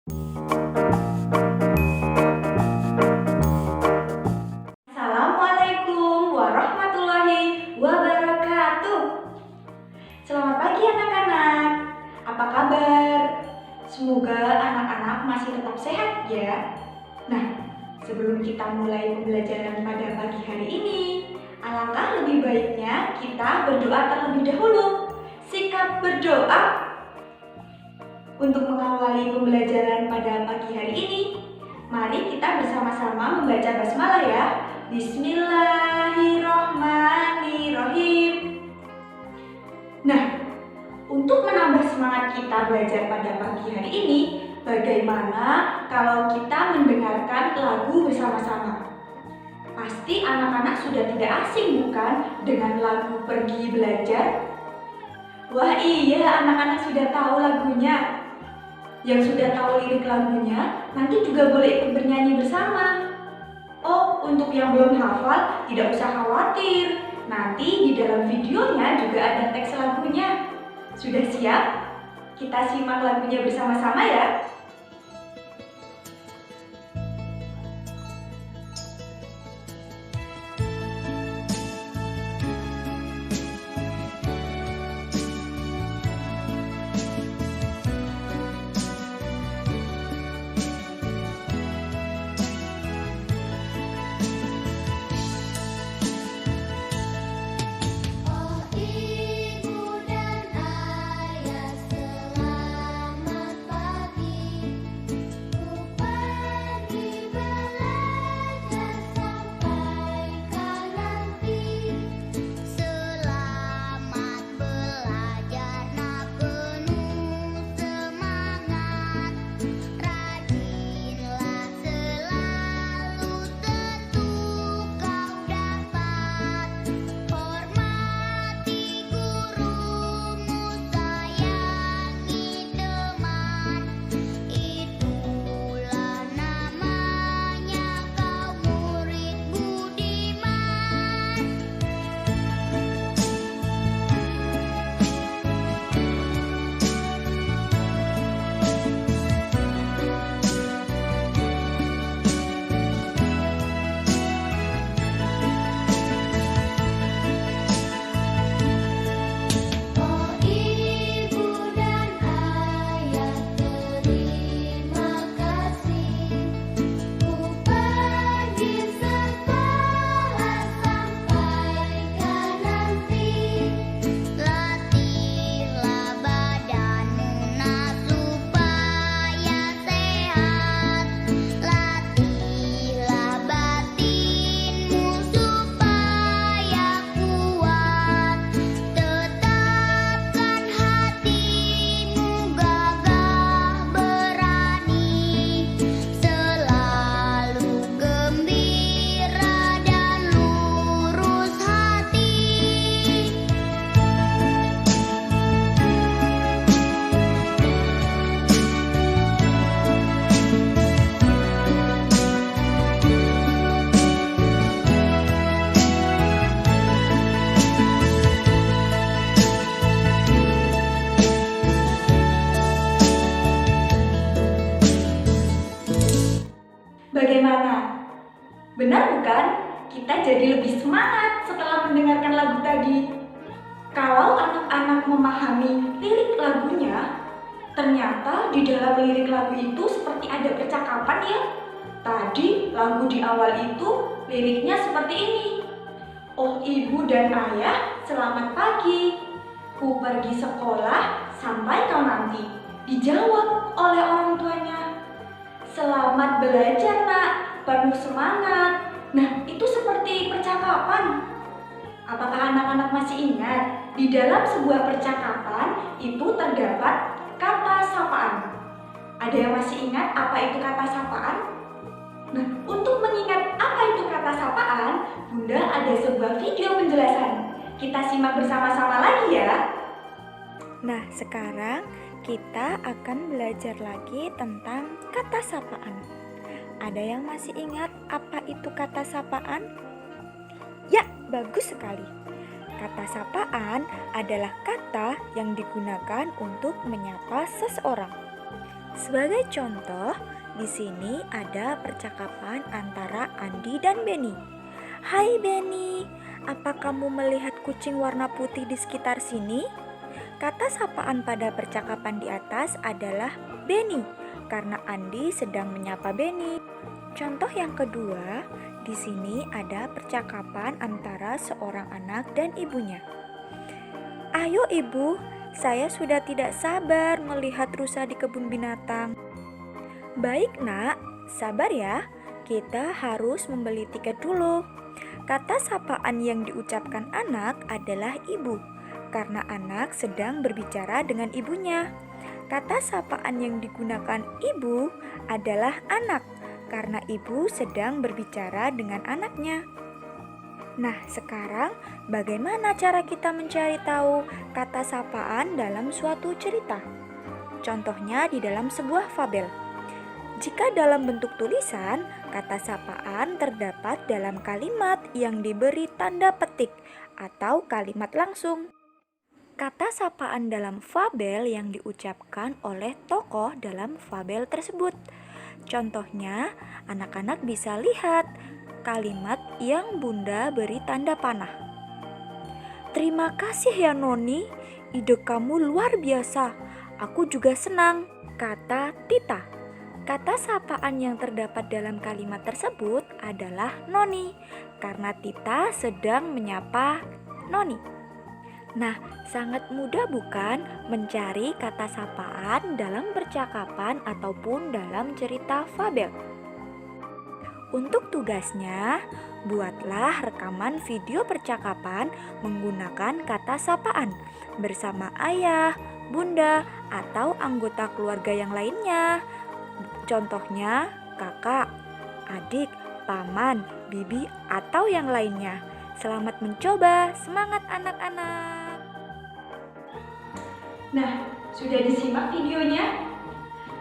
Assalamualaikum warahmatullahi wabarakatuh. Selamat pagi anak-anak. Apa kabar? Semoga anak-anak masih tetap sehat ya. Nah, sebelum kita mulai pembelajaran pada pagi hari ini, alangkah lebih baiknya kita berdoa terlebih dahulu. Sikap berdoa untuk mengawali pembelajaran pada pagi hari ini. Mari kita bersama-sama membaca basmalah ya. Bismillahirrohmanirrohim. Nah, untuk menambah semangat kita belajar pada pagi hari ini, bagaimana kalau kita mendengarkan lagu bersama-sama? Pasti anak-anak sudah tidak asing bukan dengan lagu Pergi Belajar? Wah iya, anak-anak sudah tahu lagunya. Yang sudah tahu lirik lagunya, nanti juga boleh ikut bernyanyi bersama. Oh, untuk yang belum hafal, tidak usah khawatir. Nanti di dalam videonya juga ada teks lagunya. Sudah siap? Kita simak lagunya bersama-sama ya. Bagaimana? Benar bukan? Kita jadi lebih semangat setelah mendengarkan lagu tadi. Kalau anak-anak memahami lirik lagunya, ternyata di dalam lirik lagu itu seperti ada percakapan ya. Tadi lagu di awal itu liriknya seperti ini. Oh ibu dan ayah, selamat pagi. Ku pergi sekolah sampai kau nanti. Dijawab oleh orang tuanya. Selamat belajar nak, penuh semangat. Nah, itu seperti percakapan. Apakah anak-anak masih ingat? Di dalam sebuah percakapan itu terdapat kata sapaan. Ada yang masih ingat apa itu kata sapaan? Nah, untuk mengingat apa itu kata sapaan, Bunda ada sebuah video penjelasan. Kita simak bersama-sama lagi ya. Nah, sekarang kita akan belajar lagi tentang kata sapaan. Ada yang masih ingat apa itu kata sapaan? Ya, bagus sekali. Kata sapaan adalah kata yang digunakan untuk menyapa seseorang. Sebagai contoh, di sini ada percakapan antara Andi dan Beni. Hai Beni, apa kamu melihat kucing warna putih di sekitar sini? Kata sapaan pada percakapan di atas adalah Beni, karena Andi sedang menyapa Beni. Contoh yang kedua, di sini ada percakapan antara seorang anak dan ibunya. Ayo ibu, saya sudah tidak sabar melihat rusa di kebun binatang. Baik nak, sabar ya, kita harus membeli tiket dulu. Kata sapaan yang diucapkan anak adalah ibu, karena anak sedang berbicara dengan ibunya. Kata sapaan yang digunakan ibu adalah anak, karena ibu sedang berbicara dengan anaknya. Nah, sekarang bagaimana cara kita mencari tahu kata sapaan dalam suatu cerita? Contohnya di dalam sebuah fabel. Jika dalam bentuk tulisan, kata sapaan terdapat dalam kalimat yang diberi tanda petik atau kalimat langsung. Kata sapaan dalam fabel yang diucapkan oleh tokoh dalam fabel tersebut. Contohnya, anak-anak bisa lihat kalimat yang Bunda beri tanda panah. Terima kasih ya Noni, ide kamu luar biasa. Aku juga senang, kata Tita. Kata sapaan yang terdapat dalam kalimat tersebut adalah Noni, karena Tita sedang menyapa Noni. Nah, sangat mudah bukan mencari kata sapaan dalam percakapan ataupun dalam cerita fabel? Untuk tugasnya, buatlah rekaman video percakapan menggunakan kata sapaan bersama ayah, bunda, atau anggota keluarga yang lainnya. Contohnya kakak, adik, paman, bibi, atau yang lainnya. Selamat mencoba, semangat anak-anak. Nah, sudah disimak videonya?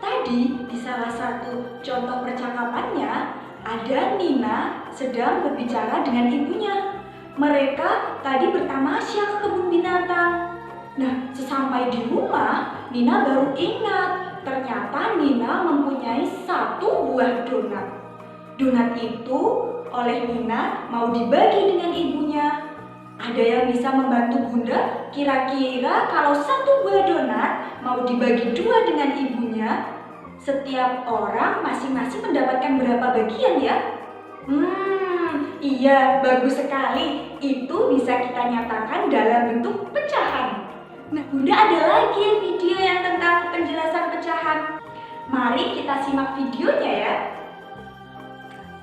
Tadi di salah satu contoh percakapannya ada Nina sedang berbicara dengan ibunya. Mereka tadi bertamasya ke kebun binatang. Nah, sesampai di rumah, Nina baru ingat ternyata Nina mempunyai satu buah donat. Donat itu oleh Nina mau dibagi dengan ibunya. Ada yang bisa membantu Bunda? Kira-kira kalau satu buah donat mau dibagi dua dengan ibunya, setiap orang masing-masing mendapatkan berapa bagian ya? Iya, bagus sekali. Itu bisa kita nyatakan dalam bentuk pecahan. Nah, Bunda ada lagi video yang tentang penjelasan pecahan. Mari kita simak videonya ya.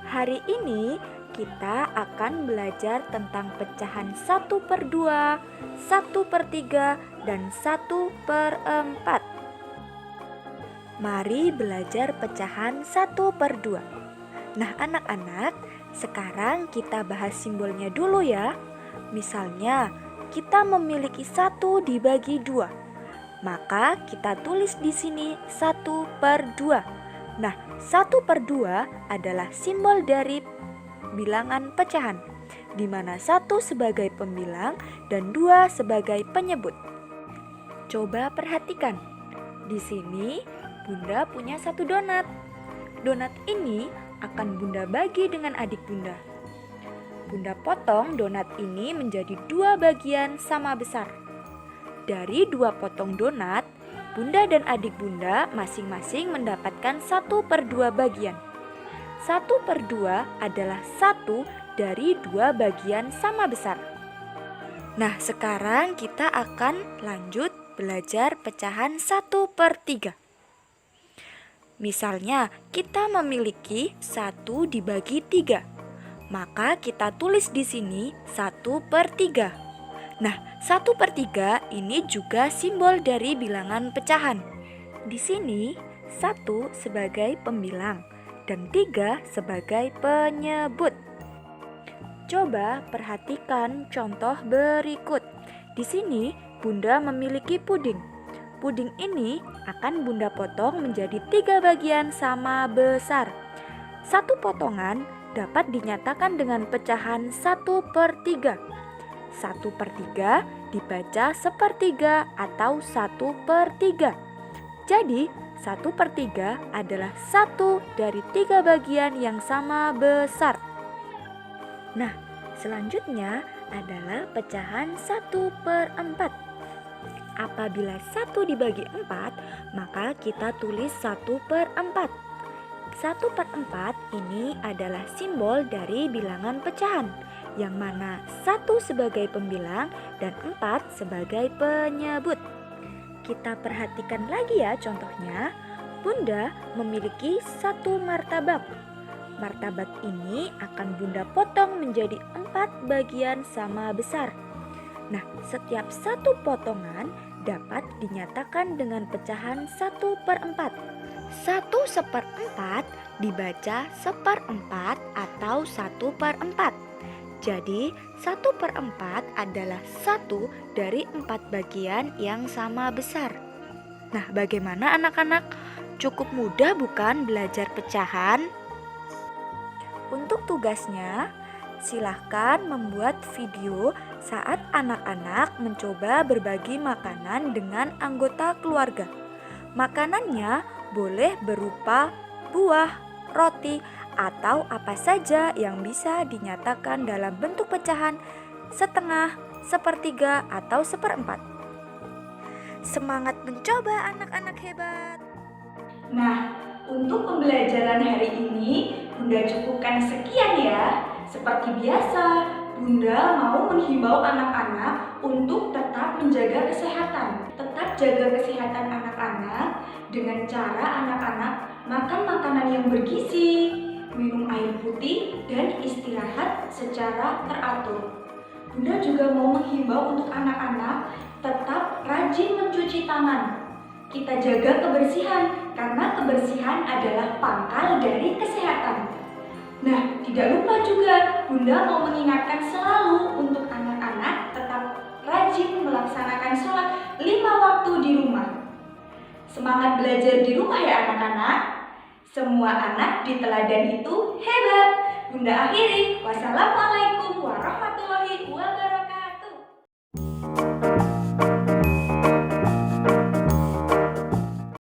Hari ini kita akan belajar tentang pecahan 1/2, 1/3, dan 1/4. Mari belajar pecahan 1/2. Nah anak-anak, sekarang kita bahas simbolnya dulu ya. Misalnya, kita memiliki 1 dibagi 2. Maka kita tulis di sini 1/2. Nah, 1/2 adalah simbol dari bilangan pecahan, di mana 1 sebagai pembilang dan 2 sebagai penyebut. Coba perhatikan. Di sini Bunda punya 1 donat. Donat ini akan Bunda bagi dengan adik Bunda. Bunda potong donat ini menjadi 2 bagian sama besar. Dari 2 potong donat, Bunda dan adik Bunda masing-masing mendapatkan 1/2 bagian. 1/2 adalah 1 dari 2 bagian sama besar. Nah, sekarang kita akan lanjut belajar pecahan 1/3. Misalnya, kita memiliki 1 dibagi 3. Maka kita tulis di sini 1/3. Nah, 1/3 ini juga simbol dari bilangan pecahan. Di sini 1 sebagai pembilang dan 3 sebagai penyebut. Coba perhatikan contoh berikut. Di sini Bunda memiliki puding. Puding ini akan Bunda potong menjadi 3 bagian sama besar. 1 potongan dapat dinyatakan dengan pecahan 1/3. 1/3 dibaca 1/3 atau 1/3. Jadi 1/3 adalah 1 dari 3 bagian yang sama besar. Nah, selanjutnya adalah pecahan 1/4. Apabila 1 dibagi 4, maka kita tulis 1/4. 1/4 ini adalah simbol dari bilangan pecahan, yang mana 1 sebagai pembilang dan 4 sebagai penyebut. Kita perhatikan lagi ya contohnya. Bunda memiliki 1 martabak. Martabak ini akan Bunda potong menjadi 4 bagian sama besar. Nah, setiap 1 potongan dapat dinyatakan dengan pecahan 1/4. 1/4 dibaca 1/4 atau 1/4. Jadi 1/4 adalah 1 dari 4 bagian yang sama besar. Nah, bagaimana anak-anak? Cukup mudah bukan belajar pecahan? Untuk tugasnya, silahkan membuat video saat anak-anak mencoba berbagi makanan dengan anggota keluarga. Makanannya boleh berupa buah, roti, atau apa saja yang bisa dinyatakan dalam bentuk pecahan setengah, 1/3, atau 1/4. Semangat mencoba anak-anak hebat! Nah, untuk pembelajaran hari ini Bunda cukupkan sekian ya. Seperti biasa, Bunda mau menghimbau anak-anak untuk tetap menjaga kesehatan. Tetap jaga kesehatan anak-anak dengan cara anak-anak makan makanan yang bergizi, minum air putih, dan istirahat secara teratur. Bunda juga mau menghimbau untuk anak-anak tetap rajin mencuci tangan. Kita jaga kebersihan karena kebersihan adalah pangkal dari kesehatan. Nah, tidak lupa juga Bunda mau mengingatkan selalu untuk anak-anak tetap rajin melaksanakan sholat 5 waktu di rumah. Semangat belajar di rumah ya anak-anak. Semua anak di teladan itu hebat. Bunda akhiri. Wassalamualaikum warahmatullahi wabarakatuh.